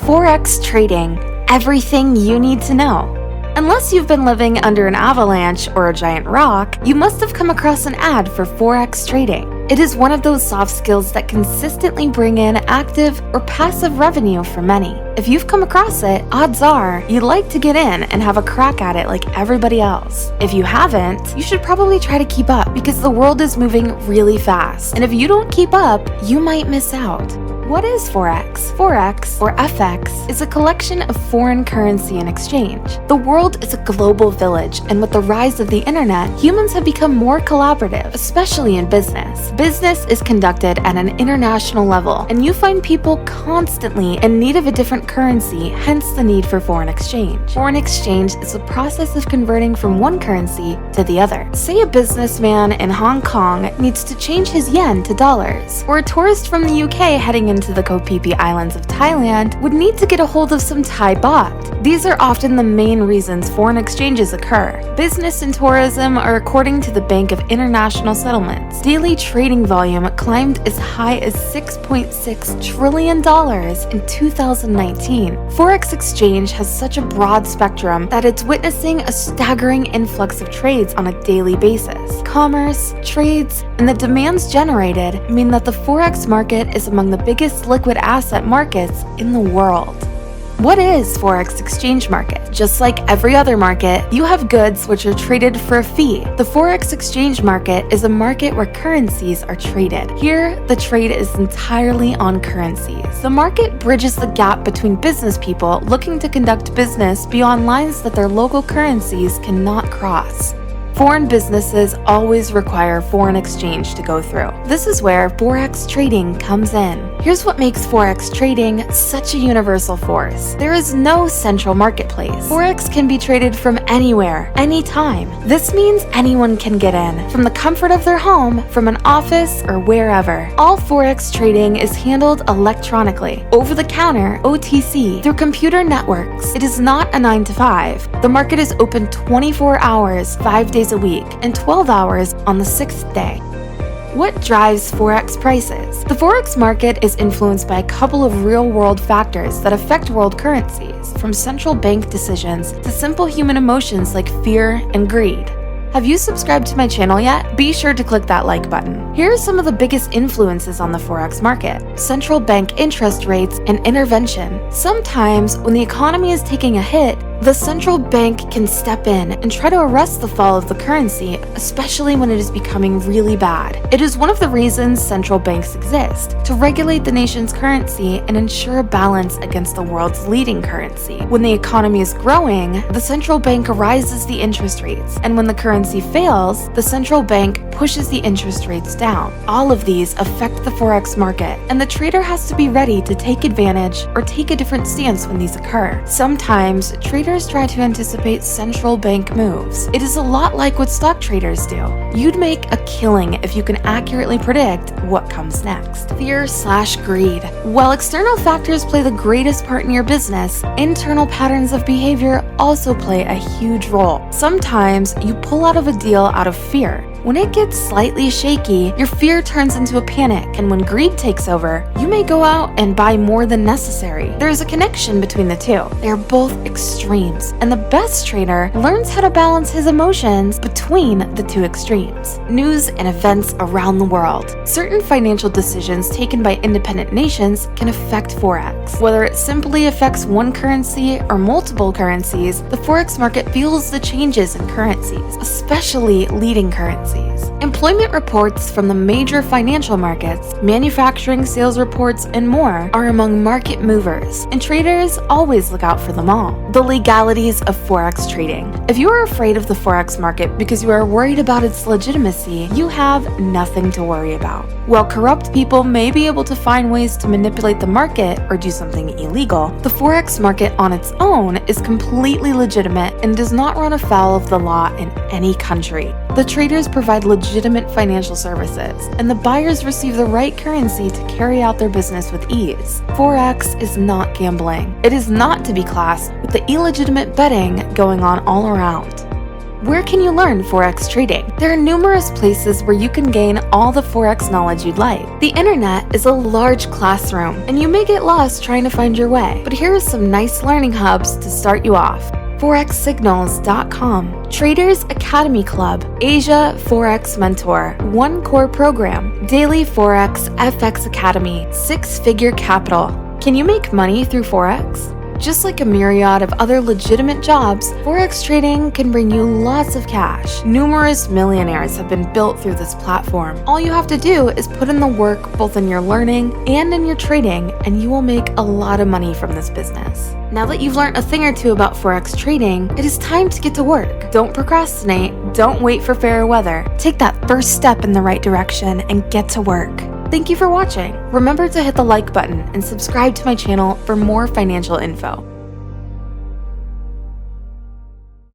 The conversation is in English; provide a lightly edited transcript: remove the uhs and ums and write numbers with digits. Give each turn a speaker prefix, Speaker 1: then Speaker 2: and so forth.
Speaker 1: Forex trading, everything you need to know. Unless you've been living under an avalanche or a giant rock, you must have come across an ad for Forex trading. It is one of those soft skills that consistently bring in active or passive revenue for many. If you've come across it, odds are you'd like to get in and have a crack at it like everybody else. If you haven't, you should probably try to keep up because the world is moving really fast. And if you don't keep up, you might miss out. What is Forex? Forex, or FX, is a collection of foreign currency and exchange. The world is a global village, and with the rise of the internet, humans have become more collaborative, especially in business. Business is conducted at an international level, and you find people constantly in need of a different currency, hence the need for foreign exchange. Foreign exchange is the process of converting from one currency to the other. Say a businessman in Hong Kong needs to change his yen to dollars, or a tourist from the UK heading into the Koh Phi Phi Islands of Thailand would need to get a hold of some Thai baht. These are often the main reasons foreign exchanges occur. Business and tourism are according to the Bank of International Settlements. Daily trading volume climbed as high as $6.6 trillion in 2019. Forex exchange has such a broad spectrum that it's witnessing a staggering influx of trades on a daily basis. Commerce, trades, and the demands generated mean that the Forex market is among the biggest liquid asset markets in the world. What is Forex exchange market? Just like every other market, you have goods which are traded for a fee. The Forex exchange market is a market where currencies are traded. Here, the trade is entirely on currencies. The market bridges the gap between business people looking to conduct business beyond lines that their local currencies cannot cross. Foreign businesses always require foreign exchange to go through. This is where Forex trading comes in. Here's what makes Forex trading such a universal force. There is no central marketplace. Forex can be traded from anywhere, anytime. This means anyone can get in, from the comfort of their home, from an office, or wherever. All Forex trading is handled electronically, over the counter, OTC, through computer networks. It is not a 9 to 5. The market is open 24 hours, 5 days a week, and 12 hours on the 6th day. What drives Forex prices? The Forex market is influenced by a couple of real-world factors that affect world currencies, from central bank decisions to simple human emotions like fear and greed. Have you subscribed to my channel yet? Be sure to click that like button. Here are some of the biggest influences on the Forex market: central bank interest rates and intervention. Sometimes, when the economy is taking a hit, the central bank can step in and try to arrest the fall of the currency, especially when it is becoming really bad. It is one of the reasons central banks exist, to regulate the nation's currency and ensure a balance against the world's leading currency. When the economy is growing, the central bank raises the interest rates, and when the currency fails, the central bank pushes the interest rates down. All of these affect the Forex market, and the trader has to be ready to take advantage or take a different stance when these occur. Sometimes, traders try to anticipate central bank moves. It is a lot like what stock traders do. You'd make a killing if you can accurately predict what comes next. Fear/greed. While external factors play the greatest part in your business, internal patterns of behavior also play a huge role. Sometimes you pull out of a deal out of fear. When it gets slightly shaky, your fear turns into a panic, and when greed takes over, you may go out and buy more than necessary. There is a connection between the two. They are both extremes, and the best trader learns how to balance his emotions between the two extremes. News and events around the world. Certain financial decisions taken by independent nations can affect Forex. Whether it simply affects one currency or multiple currencies, the Forex market feels the changes in currencies, especially leading currencies. Employment reports from the major financial markets, manufacturing sales reports, and more are among market movers, and traders always look out for them all. The legalities of Forex trading. If you are afraid of the Forex market because you are worried about its legitimacy, you have nothing to worry about. While corrupt people may be able to find ways to manipulate the market or do something illegal, the Forex market on its own is completely legitimate and does not run afoul of the law in any country. The traders provide legitimate financial services, and the buyers receive the right currency to carry out their business with ease. Forex is not gambling. It is not to be classed with the illegitimate betting going on all around. Where can you learn Forex trading? There are numerous places where you can gain all the Forex knowledge you'd like. The internet is a large classroom, and you may get lost trying to find your way. But here are some nice learning hubs to start you off. ForexSignals.com, Traders Academy Club, Asia Forex Mentor, One Core Program, Daily Forex FX Academy, Six Figure Capital. Can you make money through Forex? Just like a myriad of other legitimate jobs, Forex trading can bring you lots of cash. Numerous millionaires have been built through this platform. All you have to do is put in the work both in your learning and in your trading, and you will make a lot of money from this business. Now that you've learned a thing or two about Forex trading, it is time to get to work. Don't procrastinate, don't wait for fair weather. Take that first step in the right direction and get to work. Thank you for watching. Remember to hit the like button and subscribe to my channel for more financial info.